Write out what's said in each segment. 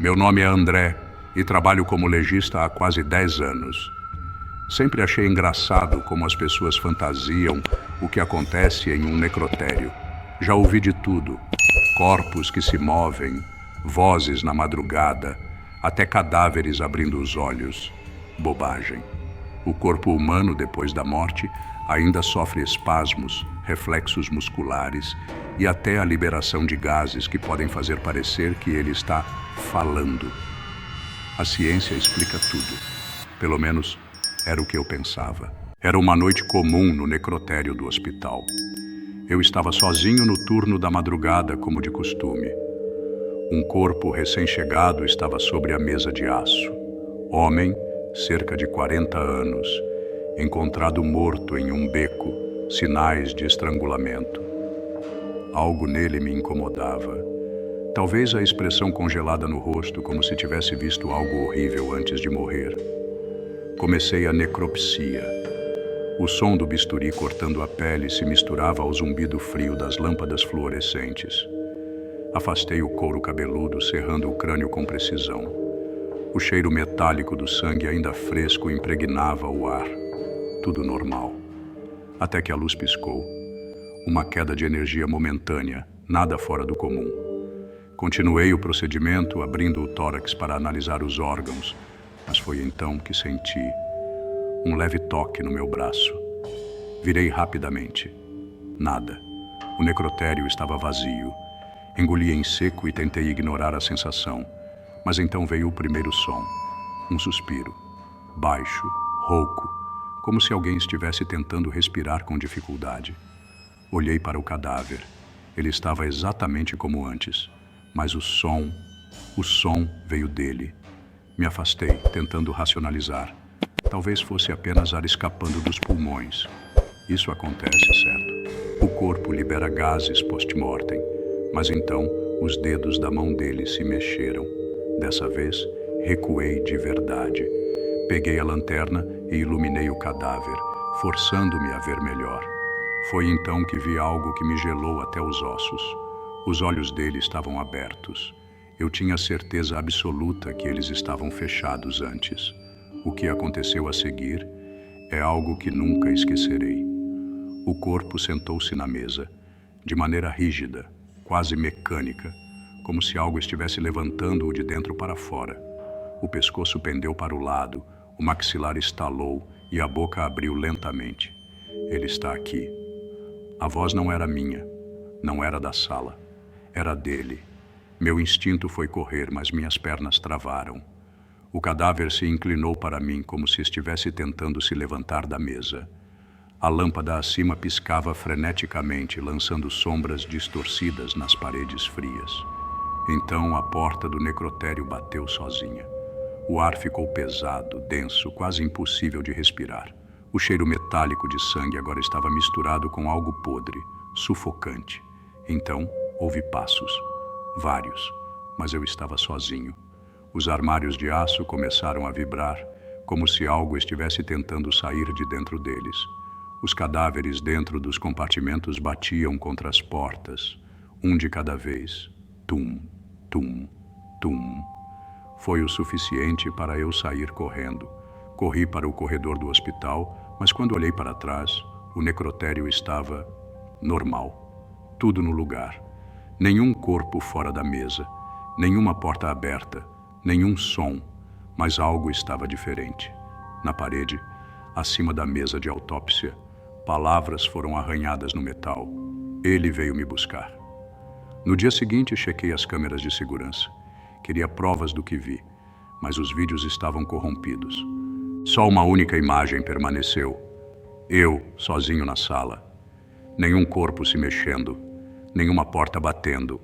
Meu nome é André e trabalho como legista há quase 10 anos. Sempre achei engraçado como as pessoas fantasiam o que acontece em um necrotério. Já ouvi de tudo: corpos que se movem, vozes na madrugada, até cadáveres abrindo os olhos. Bobagem. O corpo humano, depois da morte, ainda sofre espasmos, reflexos musculares e até a liberação de gases que podem fazer parecer que ele está falando. A ciência explica tudo. Pelo menos era o que eu pensava. Era uma noite comum no necrotério do hospital. Eu estava sozinho no turno da madrugada, como de costume. Um corpo recém-chegado estava sobre a mesa de aço. Homem, cerca de 40 anos, encontrado morto em um beco, sinais de estrangulamento. Algo nele me incomodava. Talvez a expressão congelada no rosto, como se tivesse visto algo horrível antes de morrer. Comecei a necropsia. O som do bisturi cortando a pele se misturava ao zumbido frio das lâmpadas fluorescentes. Afastei o couro cabeludo, serrando o crânio com precisão. O cheiro metálico do sangue ainda fresco impregnava o ar. Tudo normal. Até que a luz piscou. Uma queda de energia momentânea, nada fora do comum. Continuei o procedimento, abrindo o tórax para analisar os órgãos, mas foi então que senti um leve toque no meu braço. Virei rapidamente. Nada. O necrotério estava vazio. Engoli em seco e tentei ignorar a sensação. Mas então veio o primeiro som. Um suspiro. Baixo, rouco, como se alguém estivesse tentando respirar com dificuldade. Olhei para o cadáver. Ele estava exatamente como antes. Mas o som veio dele. Me afastei, tentando racionalizar. Talvez fosse apenas ar escapando dos pulmões. Isso acontece, certo? O corpo libera gases post-mortem. Mas então, os dedos da mão dele se mexeram. Dessa vez, recuei de verdade. Peguei a lanterna e iluminei o cadáver, forçando-me a ver melhor. Foi então que vi algo que me gelou até os ossos. Os olhos dele estavam abertos. Eu tinha certeza absoluta que eles estavam fechados antes. O que aconteceu a seguir é algo que nunca esquecerei. O corpo sentou-se na mesa, de maneira rígida, quase mecânica, como se algo estivesse levantando-o de dentro para fora. O pescoço pendeu para o lado, o maxilar estalou e a boca abriu lentamente. Ele está aqui. A voz não era minha, não era da sala, era dele. Meu instinto foi correr, mas minhas pernas travaram. O cadáver se inclinou para mim como se estivesse tentando se levantar da mesa. A lâmpada acima piscava freneticamente, lançando sombras distorcidas nas paredes frias. Então a porta do necrotério bateu sozinha. O ar ficou pesado, denso, quase impossível de respirar. O cheiro metálico de sangue agora estava misturado com algo podre, sufocante. Então houve passos. Vários, mas eu estava sozinho. Os armários de aço começaram a vibrar, como se algo estivesse tentando sair de dentro deles. Os cadáveres dentro dos compartimentos batiam contra as portas, um de cada vez. Tum, tum, tum. Foi o suficiente para eu sair correndo. Corri para o corredor do hospital, mas quando olhei para trás, o necrotério estava normal. Tudo no lugar. Nenhum corpo fora da mesa, nenhuma porta aberta, nenhum som, mas algo estava diferente. Na parede, acima da mesa de autópsia, palavras foram arranhadas no metal. Ele veio me buscar. No dia seguinte, chequei as câmeras de segurança. Queria provas do que vi, mas os vídeos estavam corrompidos. Só uma única imagem permaneceu. Eu, sozinho na sala. Nenhum corpo se mexendo. Nenhuma porta batendo,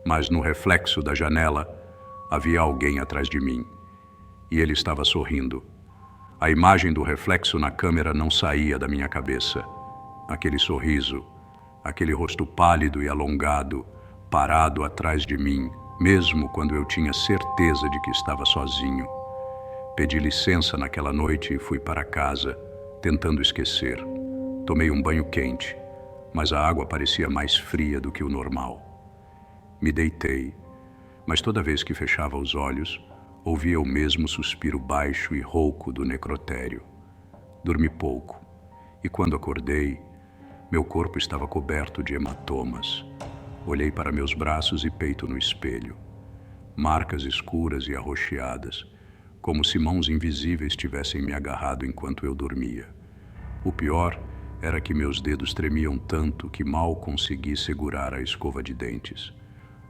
mas no reflexo da janela havia alguém atrás de mim. E ele estava sorrindo. A imagem do reflexo na câmera não saía da minha cabeça. Aquele sorriso, aquele rosto pálido e alongado, parado atrás de mim, mesmo quando eu tinha certeza de que estava sozinho. Pedi licença naquela noite e fui para casa, tentando esquecer. Tomei um banho quente, mas a água parecia mais fria do que o normal. Me deitei, Mas toda vez que fechava os olhos, ouvia o mesmo suspiro baixo e rouco do necrotério. Dormi pouco, e quando acordei, meu corpo estava coberto de hematomas. Olhei para meus braços e peito no espelho. Marcas escuras e arroxeadas, como se mãos invisíveis tivessem me agarrado enquanto eu dormia. O pior era que meus dedos tremiam tanto que mal consegui segurar a escova de dentes.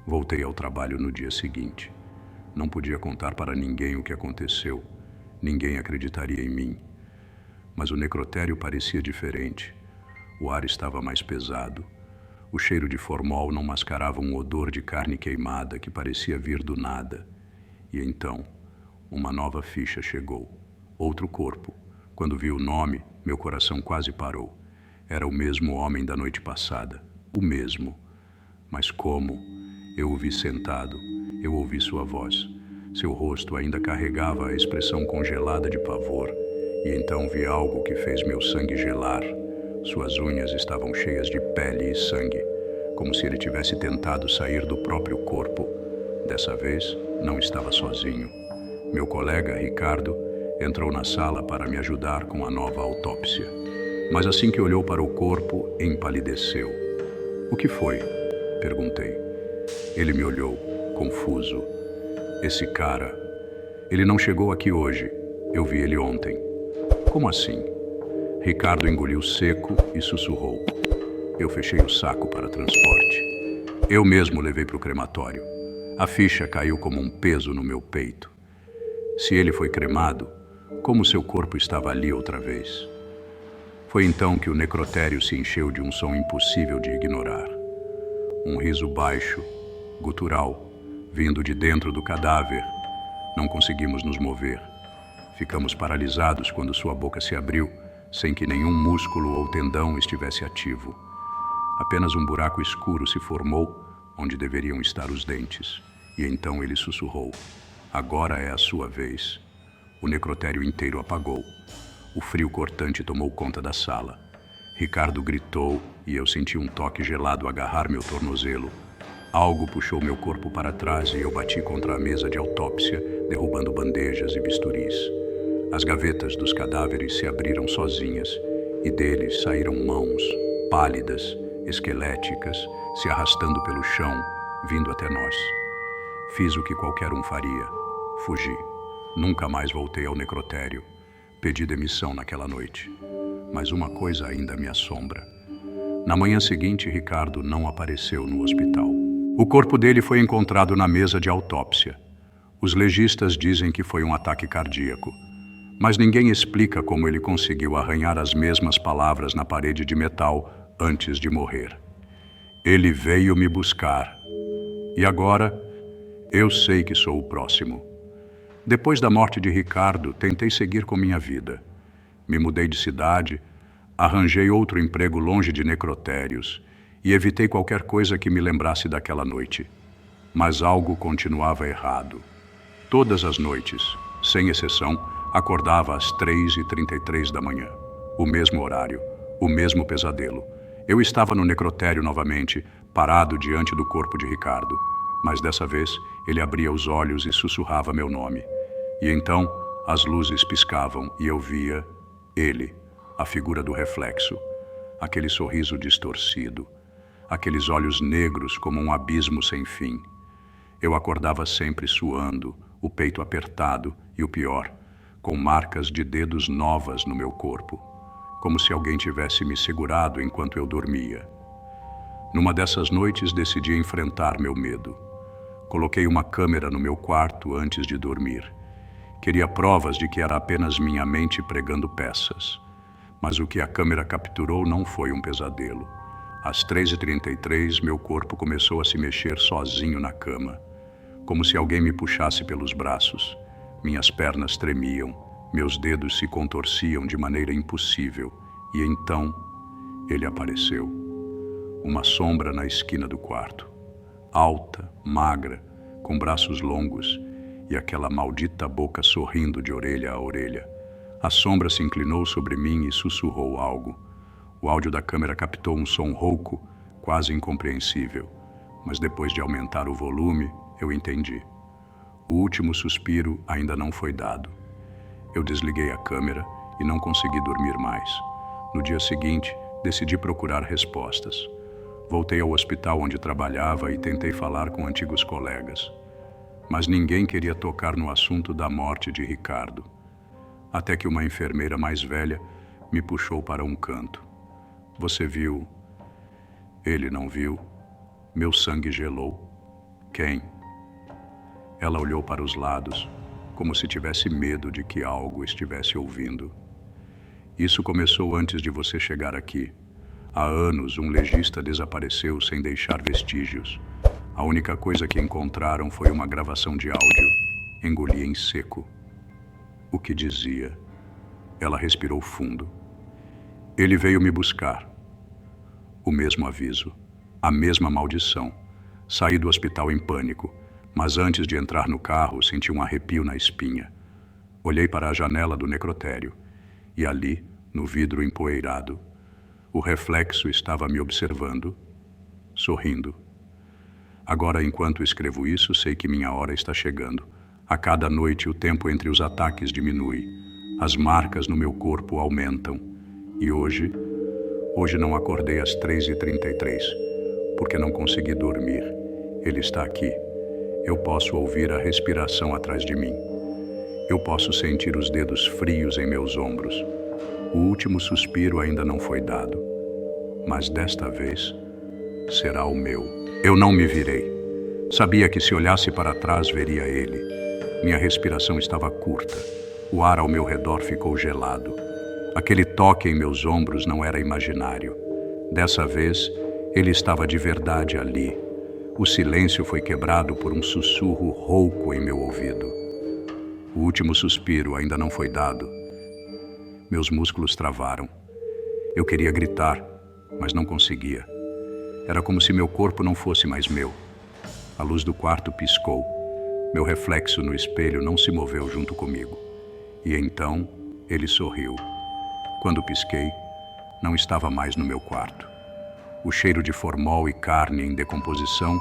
Voltei ao trabalho no dia seguinte. Não podia contar para ninguém o que aconteceu. Ninguém acreditaria em mim. Mas o necrotério parecia diferente. O ar estava mais pesado. O cheiro de formol não mascarava um odor de carne queimada que parecia vir do nada. E então, uma nova ficha chegou. Outro corpo. Quando vi o nome, meu coração quase parou. Era o mesmo homem da noite passada. O mesmo. Mas como? Eu o vi sentado. Eu ouvi sua voz. Seu rosto ainda carregava a expressão congelada de pavor. E então vi algo que fez meu sangue gelar. Suas unhas estavam cheias de pele e sangue, como se ele tivesse tentado sair do próprio corpo. Dessa vez, não estava sozinho. Meu colega, Ricardo, entrou na sala para me ajudar com a nova autópsia. Mas assim que olhou para o corpo, empalideceu. "O que foi?" perguntei. Ele me olhou, confuso. "Esse cara, ele não chegou aqui hoje. Eu vi ele ontem." "Como assim?" Ricardo engoliu seco e sussurrou. "Eu fechei o saco para transporte. Eu mesmo levei para o crematório. A ficha caiu como um peso no meu peito. Se ele foi cremado, como seu corpo estava ali outra vez?" Foi então que o necrotério se encheu de um som impossível de ignorar. Um riso baixo, gutural, vindo de dentro do cadáver. Não conseguimos nos mover. Ficamos paralisados quando sua boca se abriu, sem que nenhum músculo ou tendão estivesse ativo. Apenas um buraco escuro se formou, onde deveriam estar os dentes. E então ele sussurrou: "Agora é a sua vez." O necrotério inteiro apagou. O frio cortante tomou conta da sala. Ricardo gritou e eu senti um toque gelado agarrar meu tornozelo. Algo puxou meu corpo para trás e eu bati contra a mesa de autópsia, derrubando bandejas e bisturis. As gavetas dos cadáveres se abriram sozinhas e deles saíram mãos, pálidas, esqueléticas, se arrastando pelo chão, vindo até nós. Fiz o que qualquer um faria. Fugi. Nunca mais voltei ao necrotério. Pedi demissão naquela noite. Mas uma coisa ainda me assombra. Na manhã seguinte, Ricardo não apareceu no hospital. O corpo dele foi encontrado na mesa de autópsia. Os legistas dizem que foi um ataque cardíaco. Mas ninguém explica como ele conseguiu arranhar as mesmas palavras na parede de metal antes de morrer. Ele veio me buscar. E agora, eu sei que sou o próximo. Depois da morte de Ricardo, tentei seguir com minha vida. Me mudei de cidade, arranjei outro emprego longe de necrotérios e evitei qualquer coisa que me lembrasse daquela noite. Mas algo continuava errado. Todas as noites, sem exceção, acordava às 3h33 da manhã. O mesmo horário, o mesmo pesadelo. Eu estava no necrotério novamente, parado diante do corpo de Ricardo. Mas dessa vez, ele abria os olhos e sussurrava meu nome. E então, as luzes piscavam e eu via ele, a figura do reflexo, aquele sorriso distorcido, aqueles olhos negros como um abismo sem fim. Eu acordava sempre suando, o peito apertado e o pior, com marcas de dedos novas no meu corpo, como se alguém tivesse me segurado enquanto eu dormia. Numa dessas noites decidi enfrentar meu medo. Coloquei uma câmera no meu quarto antes de dormir. Queria provas de que era apenas minha mente pregando peças. Mas o que a câmera capturou não foi um pesadelo. Às 3h33, meu corpo começou a se mexer sozinho na cama, como se alguém me puxasse pelos braços. Minhas pernas tremiam, meus dedos se contorciam de maneira impossível. E então, ele apareceu. Uma sombra na esquina do quarto. Alta, magra, com braços longos e aquela maldita boca sorrindo de orelha a orelha. A sombra se inclinou sobre mim e sussurrou algo. O áudio da câmera captou um som rouco, quase incompreensível. Mas depois de aumentar o volume, Eu entendi. O último suspiro ainda não foi dado. Eu desliguei a câmera e não consegui dormir mais. No dia seguinte, decidi procurar respostas. Voltei ao hospital onde trabalhava e tentei falar com antigos colegas. Mas ninguém queria tocar no assunto da morte de Ricardo. Até que uma enfermeira mais velha me puxou para um canto. Você viu? Ele não viu. Meu sangue gelou. Quem? Ela olhou para os lados, como se tivesse medo de que algo estivesse ouvindo. Isso começou antes de você chegar aqui. Há anos, um legista desapareceu sem deixar vestígios. A única coisa que encontraram foi uma gravação de áudio. Engoli em seco. O que dizia? Ela respirou fundo. Ele veio me buscar. O mesmo aviso. A mesma maldição. Saí do hospital em pânico, mas antes de entrar no carro, senti um arrepio na espinha. Olhei para a janela do necrotério e ali, no vidro empoeirado, o reflexo estava me observando, sorrindo. Agora, enquanto escrevo isso, sei que minha hora está chegando. A cada noite, o tempo entre os ataques diminui. As marcas no meu corpo aumentam. E hoje não acordei às 3h33, porque não consegui dormir. Ele está aqui. Eu posso ouvir a respiração atrás de mim. Eu posso sentir os dedos frios em meus ombros. O último suspiro ainda não foi dado. Mas desta vez, será o meu. Eu não me virei. Sabia que se olhasse para trás, veria ele. Minha respiração estava curta. O ar ao meu redor ficou gelado. Aquele toque em meus ombros não era imaginário. Dessa vez, ele estava de verdade ali. O silêncio foi quebrado por um sussurro rouco em meu ouvido. O último suspiro ainda não foi dado. Meus músculos travaram. Eu queria gritar, mas não conseguia. Era como se meu corpo não fosse mais meu. A luz do quarto piscou. Meu reflexo no espelho não se moveu junto comigo. E então, ele sorriu. Quando pisquei, não estava mais no meu quarto. O cheiro de formol e carne em decomposição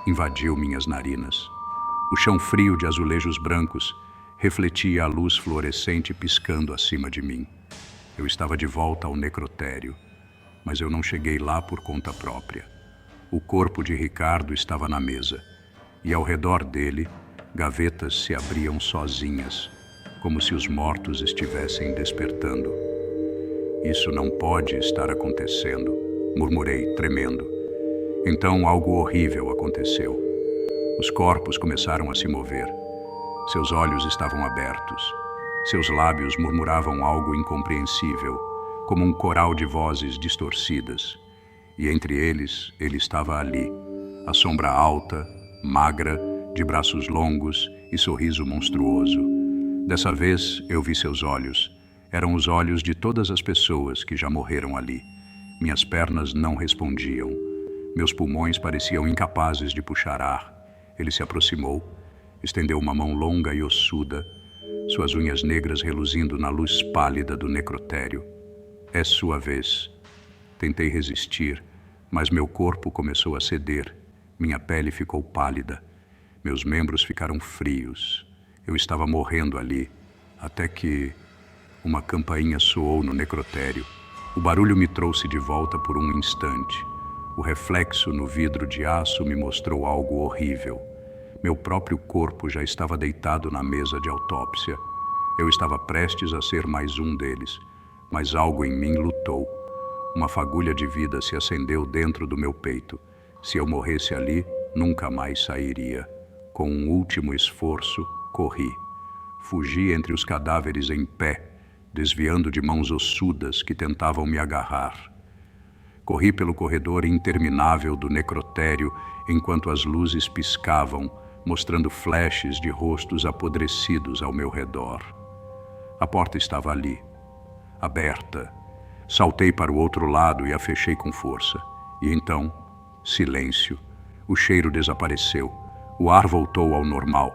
invadiu minhas narinas. O chão frio de azulejos brancos refletia a luz fluorescente piscando acima de mim. Eu estava de volta ao necrotério, mas eu não cheguei lá por conta própria. O corpo de Ricardo estava na mesa, e ao redor dele, gavetas se abriam sozinhas, como se os mortos estivessem despertando. Isso não pode estar acontecendo, murmurei, tremendo. Então algo horrível aconteceu. Os corpos começaram a se mover. Seus olhos estavam abertos. Seus lábios murmuravam algo incompreensível, como um coral de vozes distorcidas. E entre eles, ele estava ali, a sombra alta, magra, de braços longos e sorriso monstruoso. Dessa vez, eu vi seus olhos. Eram os olhos de todas as pessoas que já morreram ali. Minhas pernas não respondiam. Meus pulmões pareciam incapazes de puxar ar. Ele se aproximou, estendeu uma mão longa e ossuda, suas unhas negras reluzindo na luz pálida do necrotério. É sua vez. Tentei resistir, mas meu corpo começou a ceder. Minha pele ficou pálida. Meus membros ficaram frios. Eu estava morrendo ali, até que uma campainha soou no necrotério. O barulho me trouxe de volta por um instante. O reflexo no vidro de aço me mostrou algo horrível. Meu próprio corpo já estava deitado na mesa de autópsia. Eu estava prestes a ser mais um deles, mas algo em mim lutou. Uma fagulha de vida se acendeu dentro do meu peito. Se eu morresse ali, nunca mais sairia. Com um último esforço, corri. Fugi entre os cadáveres em pé, desviando de mãos ossudas que tentavam me agarrar. Corri pelo corredor interminável do necrotério enquanto as luzes piscavam, mostrando flashes de rostos apodrecidos ao meu redor. A porta estava ali, aberta. Saltei para o outro lado e a fechei com força. E então, silêncio. O cheiro desapareceu. O ar voltou ao normal.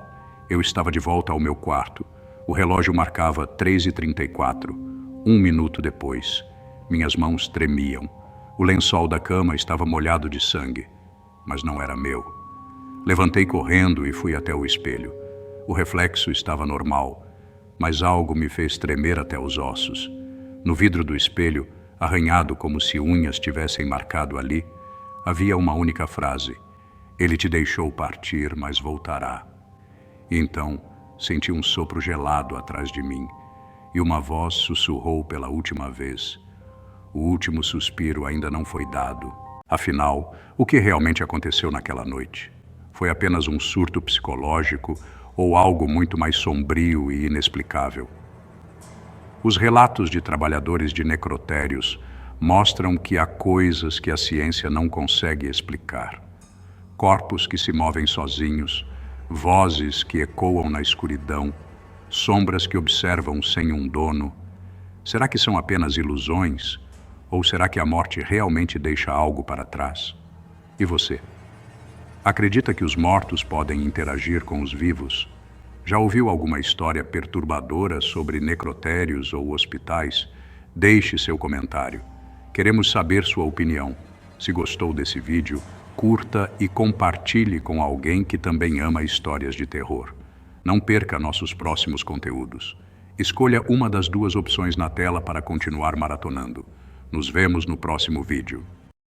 Eu estava de volta ao meu quarto. O relógio marcava 3h34. 1 minuto depois. Minhas mãos tremiam. O lençol da cama estava molhado de sangue, mas não era meu. Levantei correndo e fui até o espelho. O reflexo estava normal, mas algo me fez tremer até os ossos. No vidro do espelho, arranhado como se unhas tivessem marcado ali, havia uma única frase: "Ele te deixou partir, mas voltará." E então, senti um sopro gelado atrás de mim, e uma voz sussurrou pela última vez. O último suspiro ainda não foi dado. Afinal, o que realmente aconteceu naquela noite? Foi apenas um surto psicológico ou algo muito mais sombrio e inexplicável? Os relatos de trabalhadores de necrotérios mostram que há coisas que a ciência não consegue explicar. Corpos que se movem sozinhos, vozes que ecoam na escuridão, sombras que observam sem um dono. Será que são apenas ilusões? Ou será que a morte realmente deixa algo para trás? E você? Acredita que os mortos podem interagir com os vivos? Já ouviu alguma história perturbadora sobre necrotérios ou hospitais? Deixe seu comentário. Queremos saber sua opinião. Se gostou desse vídeo, curta e compartilhe com alguém que também ama histórias de terror. Não perca nossos próximos conteúdos. Escolha uma das duas opções na tela para continuar maratonando. Nos vemos no próximo vídeo.